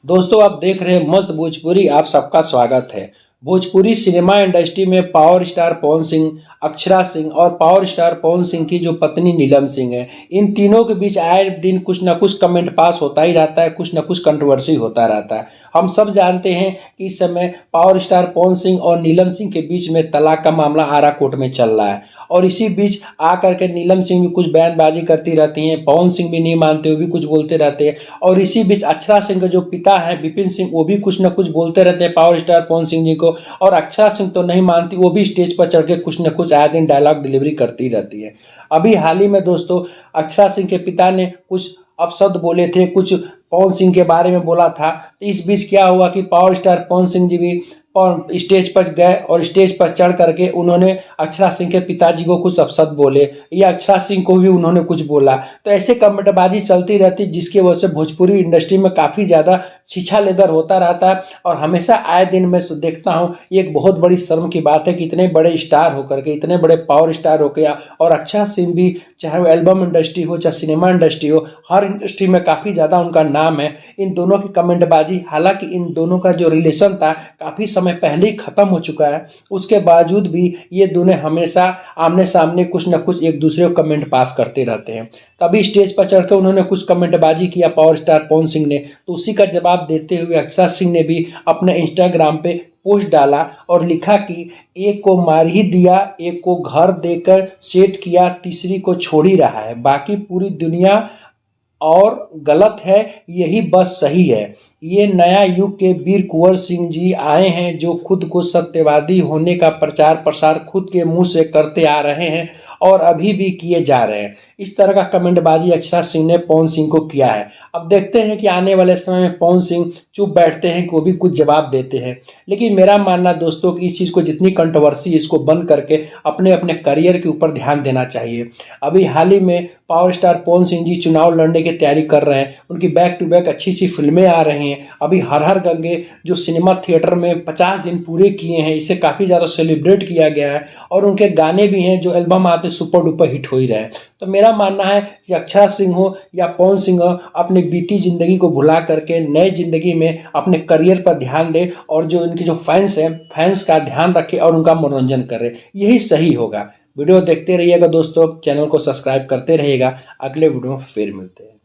दोस्तों आप देख रहे हैं मस्त भोजपुरी। आप सबका स्वागत है। भोजपुरी सिनेमा इंडस्ट्री में पावर स्टार पवन सिंह, अक्षरा सिंह और पावर स्टार पवन सिंह की जो पत्नी नीलम सिंह है, इन तीनों के बीच आए दिन कुछ ना कुछ कमेंट पास होता ही रहता है, कुछ ना कुछ कंट्रोवर्सी होता रहता है। हम सब जानते हैं कि इस समय पावर स्टार पवन सिंह और नीलम सिंह के बीच में तलाक का मामला आरा कोर्ट में चल रहा है और इसी बीच आकर के नीलम सिंह भी कुछ बयानबाजी करती रहती हैं, पवन सिंह भी नहीं मानते, वो भी कुछ बोलते रहते हैं। और इसी बीच अक्षरा सिंह के जो पिता हैं विपिन सिंह, वो भी कुछ न कुछ बोलते रहते हैं पावर स्टार पवन सिंह जी को। और अक्षरा सिंह तो नहीं मानती, वो भी स्टेज पर चढ़ के कुछ न कुछ आए दिन डायलॉग डिलीवरी करती रहती है। अभी हाल ही में दोस्तों अक्षरा सिंह के पिता ने कुछ अपशब्द बोले थे, कुछ पवन सिंह के बारे में बोला था। तो इस बीच क्या हुआ कि पावर स्टार पवन सिंह जी भी और स्टेज पर गए और स्टेज पर चढ़ करके उन्होंने अक्षरा सिंह के पिताजी को कुछ अपशब्द बोले या अक्षरा सिंह को भी उन्होंने कुछ बोला। तो ऐसे कमेंटबाजी चलती रहती, जिसकी वजह से भोजपुरी इंडस्ट्री में काफ़ी ज़्यादा छीछा लेदर होता रहता है। और हमेशा आए दिन मैं देखता हूँ, ये एक बहुत बड़ी शर्म की बात है कि इतने बड़े स्टार होकर के, इतने बड़े पावर स्टार होकर, और अक्षरा सिंह भी, चाहे वो एल्बम इंडस्ट्री हो चाहे सिनेमा इंडस्ट्री हो, हर इंडस्ट्री में काफ़ी ज़्यादा उनका नाम है। इन दोनों की कमेंटबाजी, हालांकि इन दोनों का जो रिलेशन था काफ़ी समय पहले ही खत्म हो चुका है, उसके बावजूद भी ये दोनों हमेशा आमने सामने कुछ न कुछ एक दूसरे को कमेंट पास करते रहते हैं। तभी स्टेज पर चढ़कर उन्होंने कुछ कमेंटबाजी किया पावर स्टार पवन सिंह ने, तो उसी का जवाब देते हुए अक्षरा सिंह ने भी अपने इंस्टाग्राम पे पोस्ट डाला और लिखा कि एक को मार ही दिया, एक को घर देकर सेट किया, तीसरी को छोड़ ही रहा है, बाकी पूरी दुनिया और गलत है, यही बस सही है। ये नया युग के वीर कुंवर सिंह जी आए हैं, जो खुद को सत्यवादी होने का प्रचार प्रसार खुद के मुंह से करते आ रहे हैं और अभी भी किए जा रहे हैं। इस तरह का कमेंटबाजी अक्षरा सिंह ने पवन सिंह को किया है। अब देखते हैं कि आने वाले समय में पवन सिंह चुप बैठते हैं कि वो भी कुछ जवाब देते हैं। लेकिन मेरा मानना दोस्तों कि इस चीज़ को, जितनी कंट्रोवर्सी, इसको बंद करके अपने अपने करियर के ऊपर ध्यान देना चाहिए। अभी हाल ही में पावर स्टार पवन सिंह जी चुनाव लड़ने की तैयारी कर रहे हैं, उनकी बैक टू बैक अच्छी अच्छी फिल्में आ रही हैं। अभी हर हर गंगे जो सिनेमा थिएटर में 50 दिन पूरे किए हैं, इसे काफ़ी ज़्यादा सेलिब्रेट किया गया है और उनके गाने भी हैं जो एल्बम आते सुपर डुपर हिट हो ही रहे हैं। तो मेरा मानना है कि अक्षरा सिंह हो या पवन सिंह हो, अपनी बीती जिंदगी को भुला करके नए जिंदगी में अपने करियर पर ध्यान दे और जो इनके जो फैंस हैं, फैंस का ध्यान रखे और उनका मनोरंजन करे, यही सही होगा। वीडियो देखते रहिएगा दोस्तों, चैनल को सब्सक्राइब करते रहिएगा। अगले वीडियो में फिर मिलते हैं।